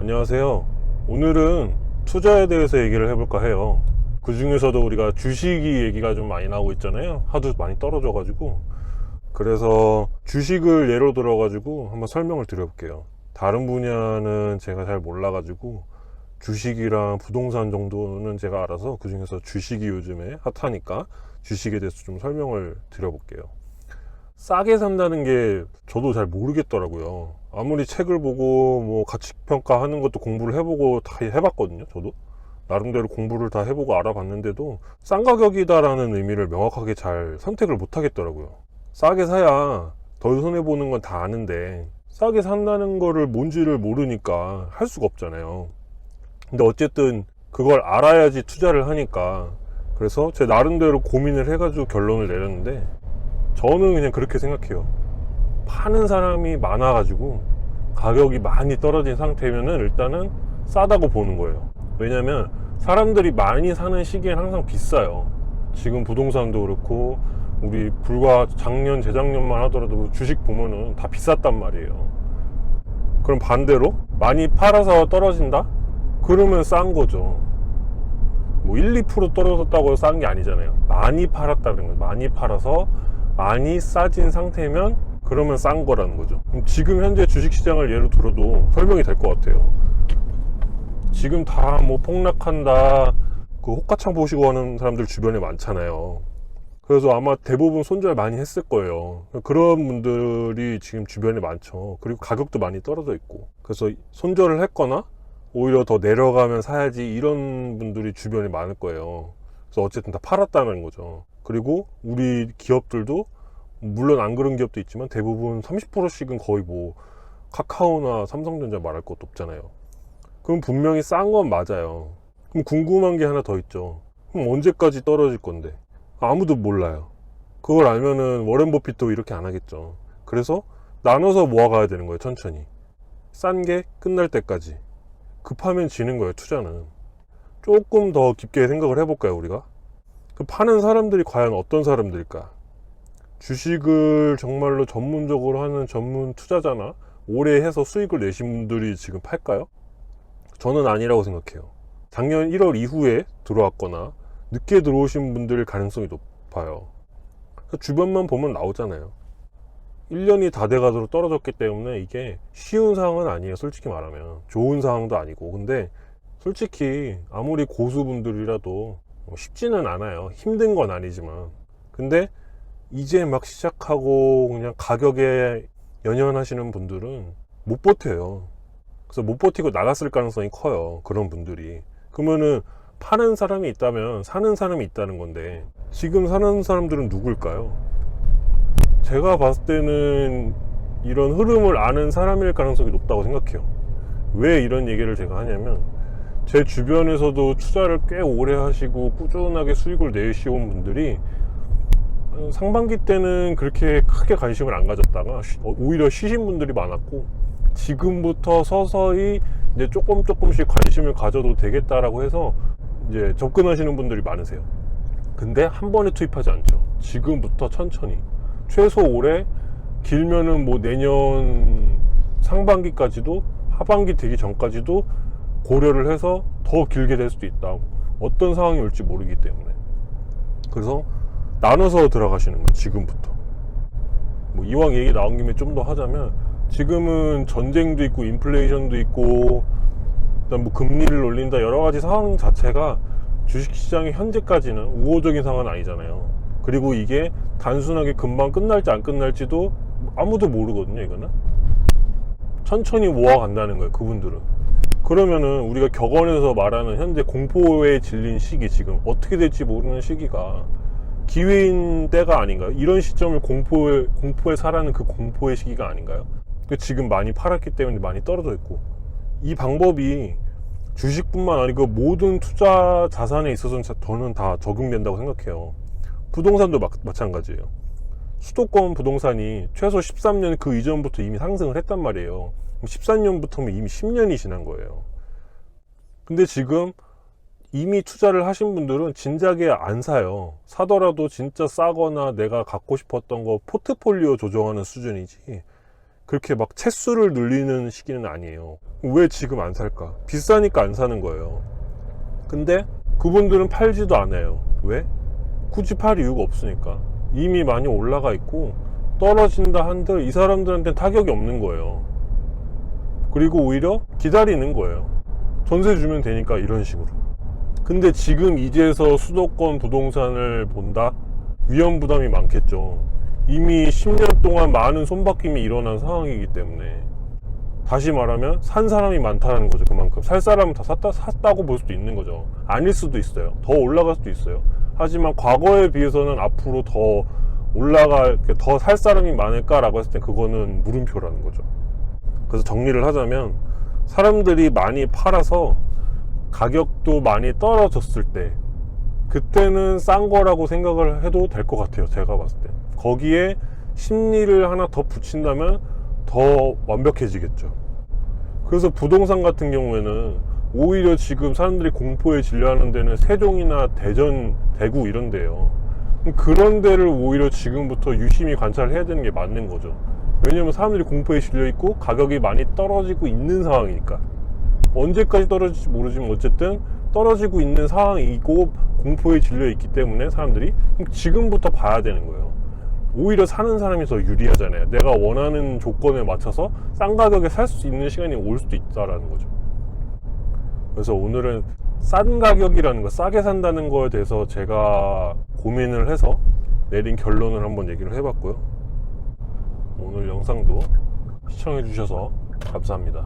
안녕하세요. 오늘은 투자에 대해서 얘기를 해볼까 해요. 그 중에서도 우리가 주식이 얘기가 좀 많이 나오고 있잖아요. 하도 많이 떨어져 가지고. 그래서 주식을 예로 들어 가지고 한번 설명을 드려볼게요. 다른 분야는 제가 잘 몰라 가지고 주식이랑 부동산 정도는 제가 알아서, 그 중에서 주식이 요즘에 핫하니까 주식에 대해서 좀 설명을 드려볼게요. 싸게 산다는 게 저도 잘 모르겠더라고요. 아무리 책을 보고 뭐 가치평가 하는 것도 공부를 해보고 다 해봤거든요. 저도 나름대로 공부를 다 해보고 알아봤는데도 싼 가격이다라는 의미를 명확하게 잘 선택을 못 하겠더라고요. 싸게 사야 덜 손해보는 건 다 아는데 싸게 산다는 거를 뭔지를 모르니까 할 수가 없잖아요. 근데 어쨌든 그걸 알아야지 투자를 하니까, 그래서 제 나름대로 고민을 해가지고 결론을 내렸는데, 저는 그냥 그렇게 생각해요. 파는 사람이 많아가지고 가격이 많이 떨어진 상태면은 일단은 싸다고 보는 거예요. 왜냐면 사람들이 많이 사는 시기엔 항상 비싸요. 지금 부동산도 그렇고 우리 불과 작년 재작년만 하더라도 주식 보면은 다 비쌌단 말이에요. 그럼 반대로 많이 팔아서 떨어진다? 그러면 싼 거죠. 뭐 1, 2% 떨어졌다고 싼 게 아니잖아요. 많이 팔았다는 거예요. 많이 팔아서 많이 싸진 상태면 그러면 싼 거라는 거죠. 지금 현재 주식시장을 예로 들어도 설명이 될 것 같아요. 지금 다 뭐 폭락한다, 그 호가창 보시고 하는 사람들 주변에 많잖아요. 그래서 아마 대부분 손절 많이 했을 거예요. 그런 분들이 지금 주변에 많죠. 그리고 가격도 많이 떨어져 있고, 그래서 손절을 했거나 오히려 더 내려가면 사야지 이런 분들이 주변에 많을 거예요. 그래서 어쨌든 다 팔았다는 거죠. 그리고 우리 기업들도 물론 안 그런 기업도 있지만 대부분 30%씩은 거의 뭐 카카오나 삼성전자 말할 것도 없잖아요. 그럼 분명히 싼 건 맞아요. 그럼 궁금한 게 하나 더 있죠. 그럼 언제까지 떨어질 건데? 아무도 몰라요. 그걸 알면은 워렌 버핏도 이렇게 안 하겠죠. 그래서 나눠서 모아가야 되는 거예요. 천천히 싼 게 끝날 때까지. 급하면 지는 거예요. 투자는. 조금 더 깊게 생각을 해볼까요, 우리가? 그 파는 사람들이 과연 어떤 사람들일까? 주식을 정말로 전문적으로 하는 전문 투자자나 오래 해서 수익을 내신 분들이 지금 팔까요? 저는 아니라고 생각해요. 작년 1월 이후에 들어왔거나 늦게 들어오신 분들 가능성이 높아요. 주변만 보면 나오잖아요. 1년이 다 돼가도록 떨어졌기 때문에 이게 쉬운 상황은 아니에요. 솔직히 말하면 좋은 상황도 아니고. 근데 솔직히 아무리 고수분들이라도 쉽지는 않아요. 힘든 건 아니지만. 근데 이제 막 시작하고 그냥 가격에 연연하시는 분들은 못 버텨요. 그래서 못 버티고 나갔을 가능성이 커요. 그런 분들이. 그러면은 파는 사람이 있다면 사는 사람이 있다는 건데, 지금 사는 사람들은 누굴까요? 제가 봤을 때는 이런 흐름을 아는 사람일 가능성이 높다고 생각해요. 왜 이런 얘기를 제가 하냐면, 제 주변에서도 투자를 꽤 오래 하시고 꾸준하게 수익을 내시온 분들이 상반기 때는 그렇게 크게 관심을 안 가졌다가 오히려 쉬신 분들이 많았고, 지금부터 서서히 이제 조금씩 관심을 가져도 되겠다라고 해서 이제 접근하시는 분들이 많으세요. 근데 한 번에 투입하지 않죠. 지금부터 천천히, 최소 올해, 길면은 뭐 내년 상반기까지도, 하반기 되기 전까지도 고려를 해서 더 길게 될 수도 있다. 어떤 상황이 올지 모르기 때문에. 그래서 나눠서 들어가시는 거예요. 지금부터. 뭐 이왕 얘기 나온 김에 좀 더 하자면, 지금은 전쟁도 있고 인플레이션도 있고 그다음 뭐 금리를 올린다, 여러 가지 상황 자체가 주식시장이 현재까지는 우호적인 상황은 아니잖아요. 그리고 이게 단순하게 금방 끝날지 안 끝날지도 아무도 모르거든요. 이거는 천천히 모아간다는 거예요, 그분들은. 그러면은 우리가 격언에서 말하는 현재 공포에 질린 시기, 지금 어떻게 될지 모르는 시기가 기회인 때가 아닌가요? 이런 시점을 공포에 살아는 그 공포의 시기가 아닌가요? 지금 많이 팔았기 때문에 많이 떨어져 있고, 이 방법이 주식뿐만 아니고 모든 투자 자산에 있어서는 저는 다 적용된다고 생각해요. 부동산도 마찬가지예요. 수도권 부동산이 최소 13년 그 이전부터 이미 상승을 했단 말이에요. 14년부터면 이미 10년이 지난 거예요. 근데 지금 이미 투자를 하신 분들은 진작에 안 사요. 사더라도 진짜 싸거나 내가 갖고 싶었던 거 포트폴리오 조정하는 수준이지, 그렇게 막 채수를 늘리는 시기는 아니에요. 왜 지금 안 살까? 비싸니까 안 사는 거예요. 근데 그분들은 팔지도 않아요. 왜? 굳이 팔 이유가 없으니까. 이미 많이 올라가 있고 떨어진다 한들 이 사람들한테는 타격이 없는 거예요. 그리고 오히려 기다리는 거예요. 전세 주면 되니까, 이런 식으로. 근데 지금 이제서 수도권 부동산을 본다? 위험 부담이 많겠죠. 이미 10년 동안 많은 손바뀜이 일어난 상황이기 때문에. 다시 말하면 산 사람이 많다는 거죠. 그만큼 살 사람은 다 샀다고 볼 수도 있는 거죠. 아닐 수도 있어요. 더 올라갈 수도 있어요. 하지만 과거에 비해서는 앞으로 더 살 사람이 많을까라고 했을 때 그거는 물음표라는 거죠. 그래서 정리를 하자면, 사람들이 많이 팔아서 가격도 많이 떨어졌을 때, 그때는 싼 거라고 생각을 해도 될 것 같아요. 제가 봤을 때. 거기에 심리를 하나 더 붙인다면 더 완벽해지겠죠. 그래서 부동산 같은 경우에는 오히려 지금 사람들이 공포에 질려하는 데는 세종이나 대전, 대구 이런 데요. 그런 데를 오히려 지금부터 유심히 관찰해야 되는 게 맞는 거죠. 왜냐면 사람들이 공포에 질려 있고 가격이 많이 떨어지고 있는 상황이니까. 언제까지 떨어질지 모르지만 어쨌든 떨어지고 있는 상황이고 공포에 질려 있기 때문에 사람들이 지금부터 봐야 되는 거예요. 오히려 사는 사람이 더 유리하잖아요. 내가 원하는 조건에 맞춰서 싼 가격에 살 수 있는 시간이 올 수도 있다라는 거죠. 그래서 오늘은 싼 가격이라는 거, 싸게 산다는 거에 대해서 제가 고민을 해서 내린 결론을 한번 얘기를 해봤고요. 오늘 영상도 시청해 주셔서 감사합니다.